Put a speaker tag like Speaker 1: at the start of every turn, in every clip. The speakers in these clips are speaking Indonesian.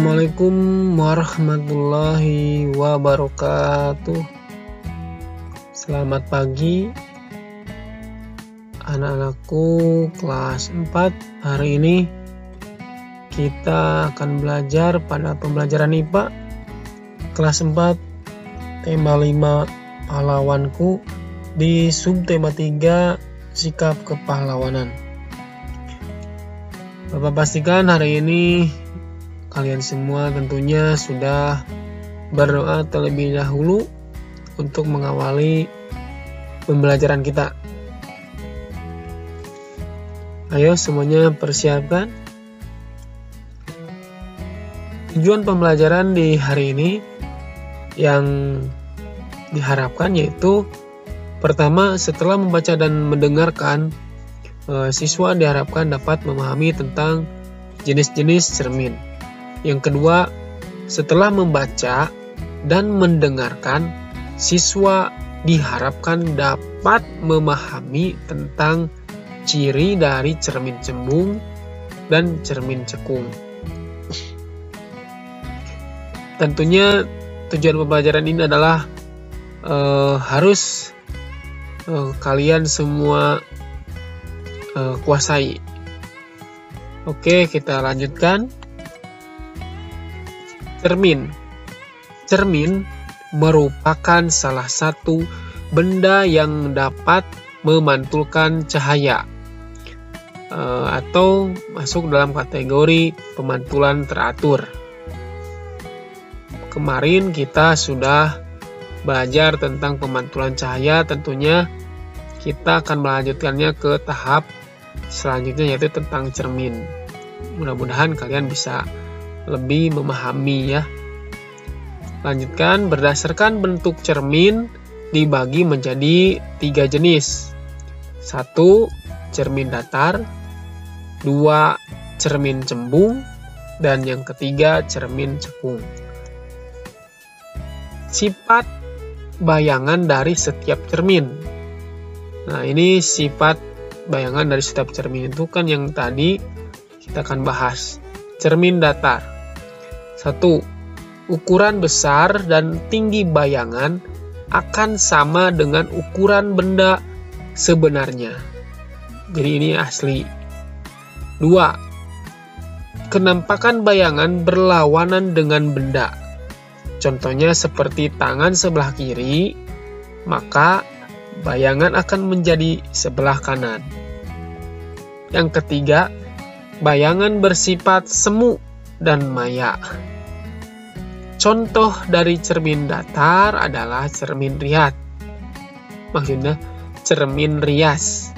Speaker 1: Assalamualaikum warahmatullahi wabarakatuh. Selamat pagi anak-anakku kelas 4. Hari ini kita akan belajar pada pembelajaran IPA kelas 4, tema 5 pahlawanku, di subtema 3 sikap kepahlawanan. Bapak pastikan hari ini kalian semua tentunya sudah berdoa terlebih dahulu untuk mengawali pembelajaran kita. Ayo semuanya persiapkan. Tujuan pembelajaran di hari ini yang diharapkan yaitu pertama, setelah membaca dan mendengarkan, siswa diharapkan dapat memahami tentang jenis-jenis cermin. Yang kedua, setelah membaca dan mendengarkan, siswa diharapkan dapat memahami tentang ciri dari cermin cembung dan cermin cekung. Tentunya tujuan pembelajaran ini adalah harus kalian semua kuasai. Oke, kita lanjutkan. Cermin merupakan salah satu benda yang dapat memantulkan cahaya atau masuk dalam kategori pemantulan teratur. Kemarin kita sudah belajar tentang pemantulan cahaya, tentunya kita akan melanjutkannya ke tahap selanjutnya yaitu tentang cermin. Mudah-mudahan kalian bisa lebih memahami ya. Lanjutkan, berdasarkan bentuk cermin dibagi menjadi 3 jenis. 1. Cermin datar, 2. Cermin cembung, dan yang ketiga cermin cekung. Sifat bayangan dari setiap cermin. Nah, ini sifat bayangan dari setiap cermin itu kan yang tadi kita akan bahas. Cermin datar. 1. Ukuran besar dan tinggi bayangan akan sama dengan ukuran benda sebenarnya. Jadi ini asli. 2. Kenampakan bayangan berlawanan dengan benda. Contohnya seperti tangan sebelah kiri, maka bayangan akan menjadi sebelah kanan. Yang ketiga, bayangan bersifat semu dan maya. Contoh dari cermin datar adalah cermin riat. Maksudnya cermin rias.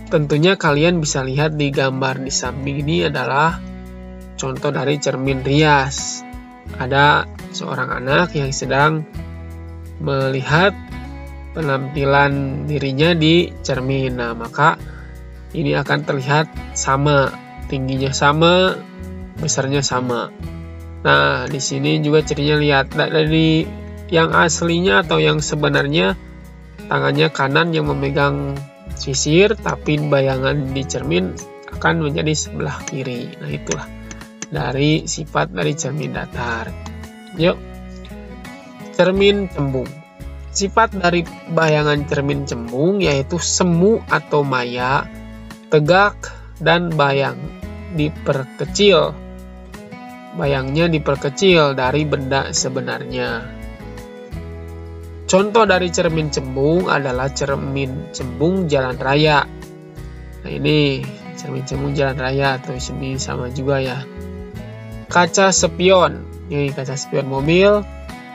Speaker 1: Tentunya kalian bisa lihat di gambar di samping ini adalah contoh dari cermin rias. Ada seorang anak yang sedang melihat penampilan dirinya di cermin. Nah, maka ini akan terlihat sama, tingginya sama, besarnya sama. Nah, di sini juga cirinya lihat dari yang aslinya atau yang sebenarnya tangannya kanan yang memegang sisir, tapi bayangan di cermin akan menjadi sebelah kiri. Nah, itulah dari sifat dari cermin datar. Yuk, cermin cembung. Sifat dari bayangan cermin cembung yaitu semu atau maya, tegak, dan bayang diperkecil. Bayangnya diperkecil dari benda sebenarnya. Contoh dari cermin cembung adalah cermin cembung jalan raya. Nah, ini cermin cembung jalan raya atau sini sama juga ya. Kaca spion, ini kaca spion mobil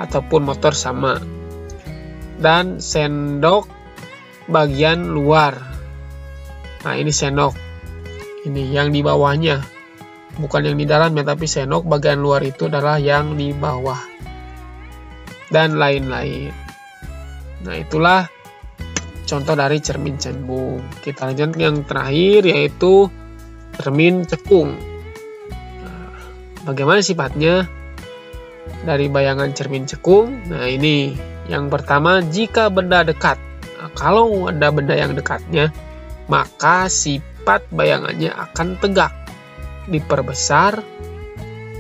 Speaker 1: ataupun motor sama. Dan sendok bagian luar. Nah, ini sendok. Ini yang di bawahnya. Bukan yang di dalam ya, tapi sendok bagian luar itu adalah yang di bawah. Dan lain-lain. Nah, itulah contoh dari cermin cembung. Kita lanjut yang terakhir yaitu cermin cekung. Nah, bagaimana sifatnya dari bayangan cermin cekung? Nah, ini yang pertama, jika benda dekat. Nah, kalau ada benda yang dekatnya, maka sifat bayangannya akan tegak, diperbesar,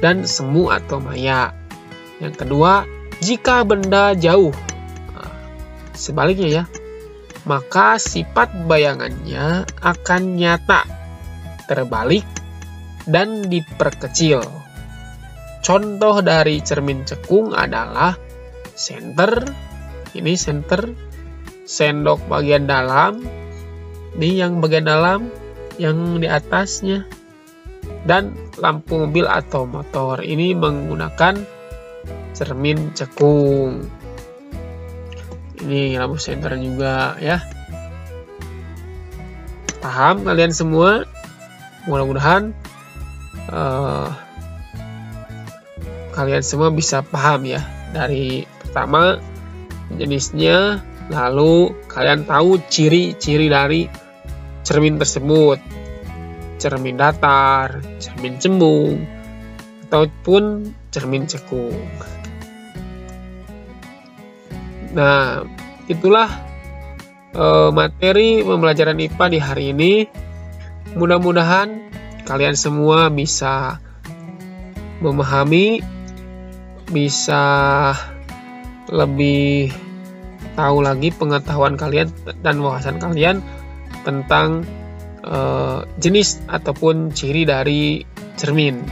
Speaker 1: dan semu atau maya. Yang kedua, jika benda jauh. Nah, sebaliknya ya, maka sifat bayangannya akan nyata, terbalik, dan diperkecil. Contoh dari cermin cekung adalah senter, ini senter, sendok bagian dalam, ini yang bagian dalam, yang di atasnya, dan lampu mobil atau motor. Ini menggunakan cermin cekung. Ini lampu senter juga ya. Paham kalian semua? Mudah-mudahan kalian semua bisa paham ya. Dari pertama jenisnya, lalu kalian tahu ciri-ciri dari cermin tersebut. Cermin datar, cermin cembung, ataupun cermin cekung. Nah, itulah materi pembelajaran IPA di hari ini. Mudah-mudahan kalian semua bisa memahami, bisa lebih tahu lagi pengetahuan kalian dan wawasan kalian tentang jenis ataupun ciri dari cermin.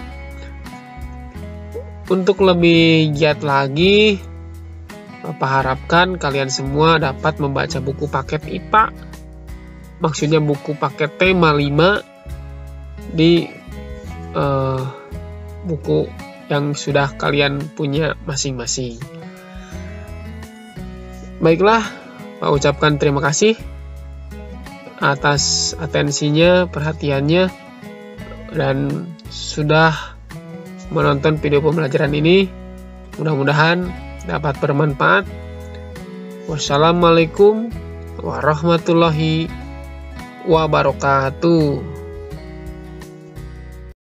Speaker 1: Untuk lebih giat lagi, Bapak harapkan kalian semua dapat membaca buku paket IPA, maksudnya buku paket tema 5 di buku yang sudah kalian punya masing-masing. Baiklah, Pak ucapkan terima kasih atas atensinya, perhatiannya, dan sudah menonton video pembelajaran ini. Mudah-mudahan dapat bermanfaat. Wassalamualaikum warahmatullahi wabarakatuh.